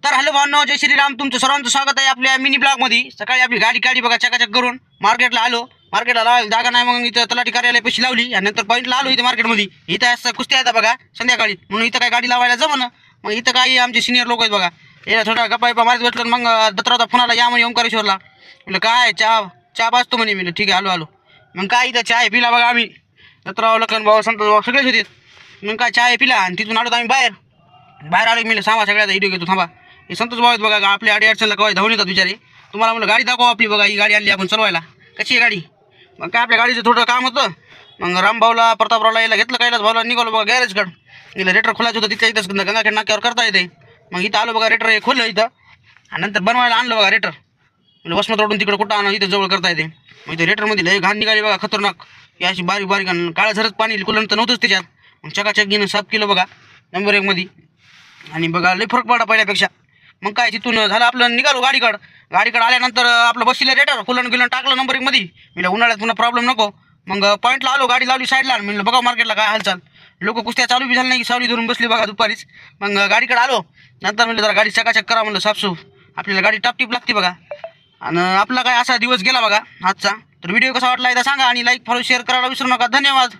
तर हॅलो भावनो, जय श्रीराम. तुमचं सर्वांचं स्वागत आहे आपल्या मिनी ब्लॉगमध्ये. सकाळी आपली गाडी काढली बघा, चकाचक करून मार्केटला आलो. मार्केटला लावायला जागा नाही, मग इथं तलाठी कार्यालय पैसे लावली आणि नंतर पॉईंटला आलो. इथं मार्केटमध्ये इथं असं कुस्त्या आहेत बघा संध्याकाळी, म्हणून इथं काय गाडी लावायला जमन. मग इथं काही आमचे सिनियर लोक आहेत बघा, याला थोडा गप्पा मारत बसलो. मग दत्तरावचा फोन आला, या म्हणे ओंकारेश्वरला. म्हटलं काय चहा पाचतो म्हणे. मी ठीक आहे आलो. मग काय इथं चहा पिला बघा आम्ही, दत्तराव, लखन भाऊ, संतोष भाऊ सगळेच होते. मग काय चहा पिला आणि तिथून आलो आम्ही बाहेर आलो. मी सांगा सगळ्याचा व्हिडिओ घेतो थांबा. हे संतोष भाऊ आहेत बघा, आपल्या अडचणला कवा धावून येतात विचारे. तुम्हाला म्हणलं गाडी दाखवा आपली बघा, ही गाडी आणली आपण चालवायला. कशी आहे गाडी? मग काय आपल्या गाडीचं थोडं काम होतं. मग रामभाऊला, प्रतापरावला यायला घेतलं, कैलास भाऊला निघालो बघा गॅरेजकडं. गेलं रेटर खोलायचं होतं तिथल्या इथंच गंगाखेड नाक्यावर करता येते. मग इथं आलो बघा, रेटर हे खोललं इथं आणि नंतर बनवायला आणलं बघा रेटर. म्हणजे वसमत रोडून तिकडं कुठं आणलं, इथं जवळ करता येते. मग इथे रेटरमध्ये लय घाण निघाली बघा, खतरनाक. ही अशी बारीक बारीक काळं झरच पाणी कुलं तर नव्हतंच त्याच्यात. मग चकाचक घेणं साफ केलं बघा नंबर 1 मध्ये. आणि बघा लय फरक पडला पहिल्यापेक्षा. मग काय तिथून झालं आपलं, निघालो गाडीकडं आल्यानंतर आपलं बसले रेटर खुलन टाकलं नंबर 1 मध्ये. मी उन्हाळ्यात पुन्हा प्रॉब्लेम नको. मग पॉईंटला आलो, गाडी लावली साईडला. म्हणलं बघा मार्केटला काय हालचाल. लोक कुस्त्या चालू बी झालं नाही, सावली धरून बसली बघा दुपारीच. मग गाडीकडे आलो. नंतर म्हणलं जरा गाडी चकाचक करा म्हणलं, साफसूफ. आपल्याला गाडी टापटीप लागते बघा. आणि आपला काय असा दिवस गेला बघा आजचा. तर व्हिडिओ कसा वाटला एकदा सांगा आणि लाईक फॉलो शेअर करायला विसरू नका. धन्यवाद.